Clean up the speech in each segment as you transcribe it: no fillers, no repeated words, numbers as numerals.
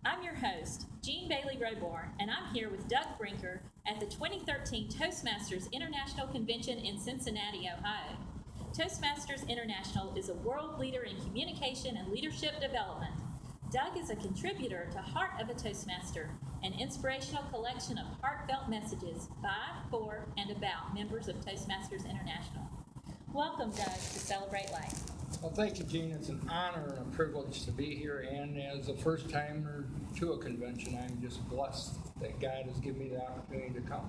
I'm your host, Jean Bailey Roborn, and I'm here with Doug Brinker at the 2013 Toastmasters International Convention in Cincinnati, Ohio. Toastmasters International is a world leader in communication and leadership development. Doug is a contributor to Heart of a Toastmaster, an inspirational collection of heartfelt messages by, for, and about members of Toastmasters International. Welcome, Doug, to Celebrate Life. Well, thank you, Gene. It's an honor and a privilege to be here, and as a first-timer to a convention, I'm just blessed that God has given me the opportunity to come.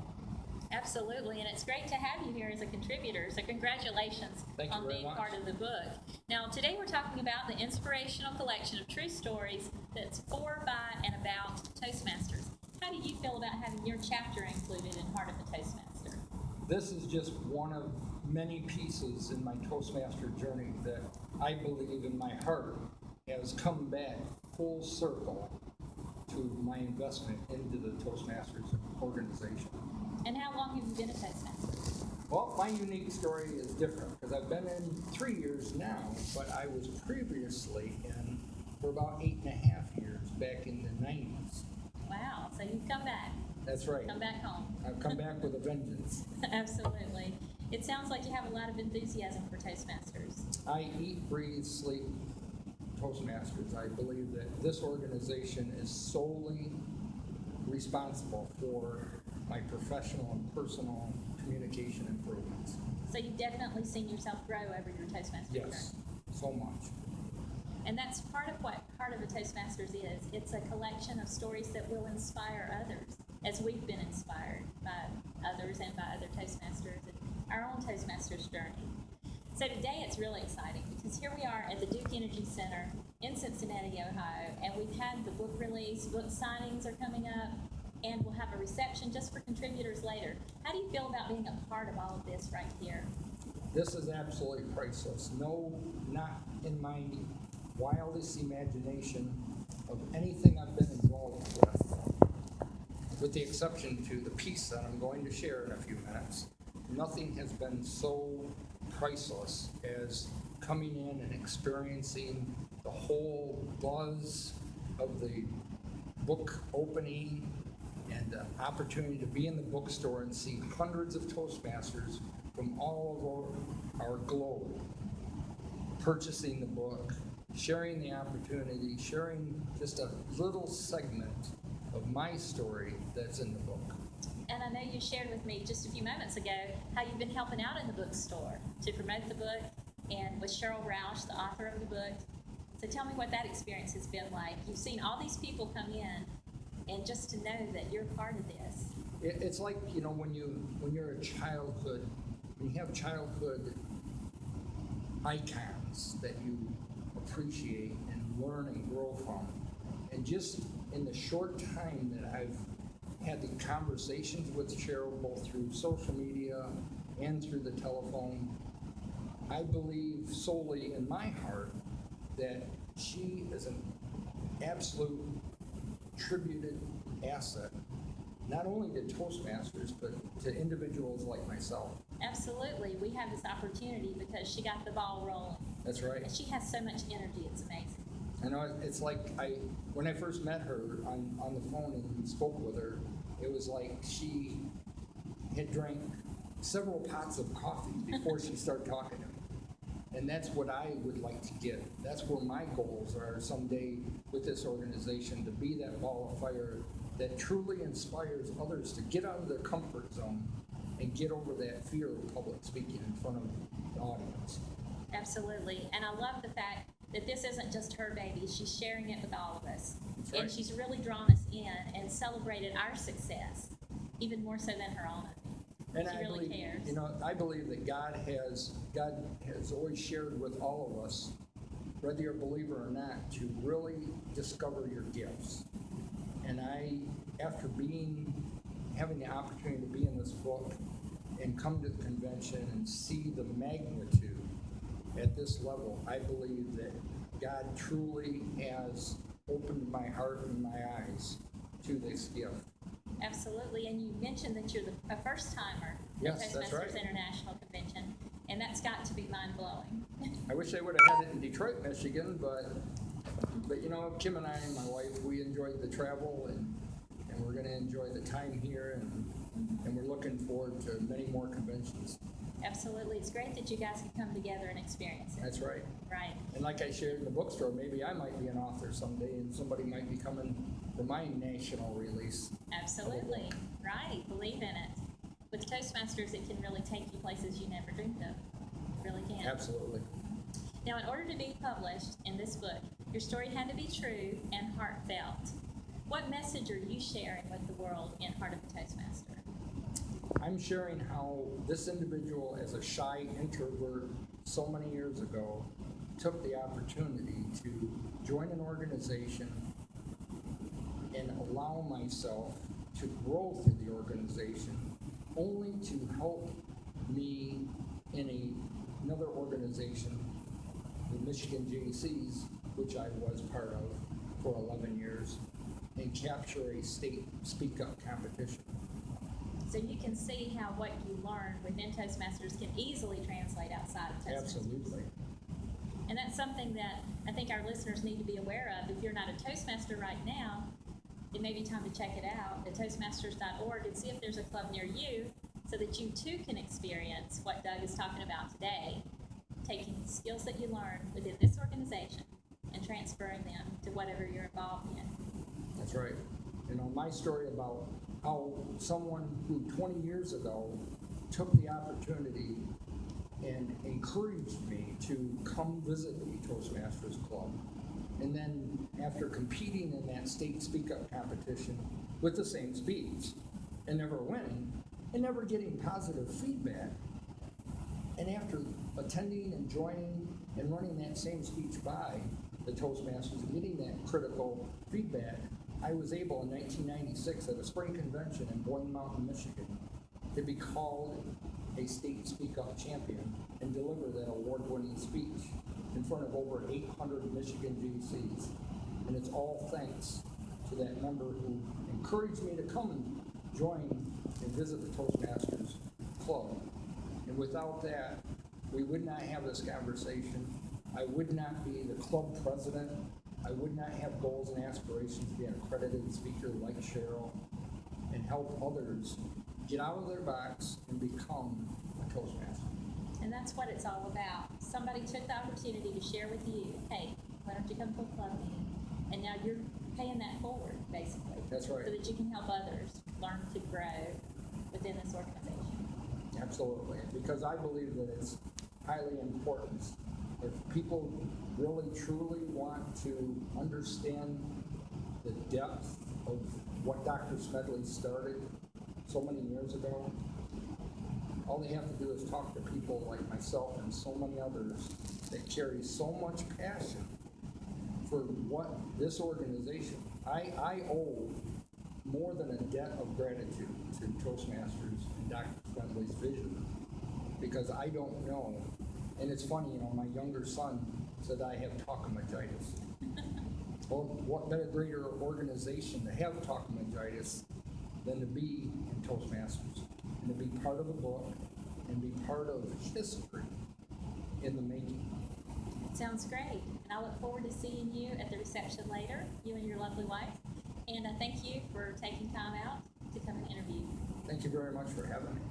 Absolutely, and it's great to have you here as a contributor, so congratulations on being part of the book. Now, today we're talking about the inspirational collection of true stories that's for, by, and about Toastmasters. How do you feel about having your chapter included in Heart of a Toastmaster? This is just one of many pieces in my Toastmaster journey that I believe in my heart has come back full circle to my investment into the Toastmasters organization. And how long have you been a Toastmaster? Well, my unique story is different because I've been in 3 years now, but I was previously in for about 8.5 years back in the 90s. Wow, so you've come back. That's right. Come back home. I've come back with a vengeance. Absolutely. It sounds like you have a lot of enthusiasm for Toastmasters. I eat, breathe, sleep Toastmasters. I believe that this organization is solely responsible for my professional and personal communication improvements. So you've definitely seen yourself grow over your Toastmasters journey. Yes, so much. And that's part of what Heart of a Toastmasters is. It's a collection of stories that will inspire others, as we've been inspired by others and by other Toastmasters and our own Toastmasters journey. So today it's really exciting because here we are at the Duke Energy Center in Cincinnati, Ohio, and we've had the book release, book signings are coming up, and we'll have a reception just for contributors later. How do you feel about being a part of all of this right here? This is absolutely priceless. No, not in my wildest imagination of anything I've been involved with the exception to the piece that I'm going to share in a few minutes. Nothing has been so priceless as coming in and experiencing the whole buzz of the book opening and the opportunity to be in the bookstore and see hundreds of Toastmasters from all over our globe purchasing the book, sharing the opportunity, sharing just a little segment of my story that's in the book. And I know you shared with me just a few moments ago how you've been helping out in the bookstore to promote the book and with Cheryl Roush, the author of the book. So tell me what that experience has been like. You've seen all these people come in, and just to know that you're part of this. It's like, you know, when you're a childhood, when you have childhood icons that you appreciate and learn and grow from. And just in the short time that I've had the conversations with Cheryl, both through social media and through the telephone, I believe solely in my heart that she is an absolute tributed asset, not only to Toastmasters, but to individuals like myself. Absolutely. We have this opportunity because she got the ball rolling. That's right. And she has so much energy, it's amazing. I know, it's like when I first met her on the phone and spoke with her, it was like she had drank several pots of coffee before she started talking to me. And that's what I would like to get. That's where my goals are someday with this organization, to be that ball of fire that truly inspires others to get out of their comfort zone and get over that fear of public speaking in front of the audience. Absolutely. And I love the fact that this isn't just her baby. She's sharing it with all of us. That's right. And she's really drawn us in and celebrated our success, even more so than her own. And she really cares. You know, I believe that God has always shared with all of us, whether you're a believer or not, to really discover your gifts. And after having the opportunity to be in this book and come to the convention and see the magnitude at this level, I believe that God truly has opened my heart and my eyes to this gift. Absolutely, and you mentioned that you're a first-timer at Yes, that's Toastmasters right. International Convention, and that's got to be mind-blowing. I wish they would have had it in Detroit, Michigan, but you know, Kim and I and my wife, we enjoy enjoyed the travel, and we're gonna enjoy the time here, and we're looking forward to many more conventions. Absolutely. It's great that you guys can come together and experience it. That's right. Right. And like I shared in the bookstore, maybe I might be an author someday, and somebody might be coming for my national release. Absolutely. Right. Believe in it. With Toastmasters, it can really take you places you never dreamed of. It really can. Absolutely. Now, in order to be published in this book, your story had to be true and heartfelt. What message are you sharing with the world in Heart of a Toastmaster? I'm sharing how this individual, as a shy introvert so many years ago, took the opportunity to join an organization and allow myself to grow through the organization, only to help me in another organization, the Michigan JCs, which I was part of for 11 years, and capture a state Speak Up competition. So you can see how what you learned within Toastmasters can easily translate outside of Toastmasters. Absolutely. And that's something that I think our listeners need to be aware of. If you're not a Toastmaster right now, it may be time to check it out at toastmasters.org and see if there's a club near you so that you too can experience what Doug is talking about today, taking the skills that you learned within this organization and transferring them to whatever you're involved in. That's right. You know, my story about how someone who 20 years ago took the opportunity and encouraged me to come visit the Toastmasters Club. And then after competing in that state Speak Up competition with the same speech and never winning and never getting positive feedback, and after attending and joining and running that same speech by the Toastmasters and getting that critical feedback, I was able in 1996 at a spring convention in Boyne Mountain, Michigan, to be called a state Speak Up champion and deliver that award-winning speech in front of over 800 Michigan GCs. And it's all thanks to that member who encouraged me to come and join and visit the Toastmasters Club. And without that, we would not have this conversation. I would not be the club president. I would not have goals and aspirations to be an accredited speaker like Cheryl and help others get out of their box and become a Toastmaster. And that's what it's all about. Somebody took the opportunity to share with you, hey, why don't you come to a club meeting? And now you're paying that forward, basically. That's right. So that you can help others learn to grow within this organization. Absolutely. Because I believe that it's highly important. If people really truly want to understand the depth of what Dr. Smedley started so many years ago, all they have to do is talk to people like myself and so many others that carry so much passion for what this organization, I owe more than a debt of gratitude to Toastmasters and Dr. Smedley's vision, because I don't know. And it's funny, you know, my younger son said I have talkomegitis. Well, what better greater organization to have talkomegitis than to be in Toastmasters and to be part of the book and be part of history in the making. Sounds great. And I look forward to seeing you at the reception later, you and your lovely wife. And I thank you for taking time out to come and interview. Thank you very much for having me.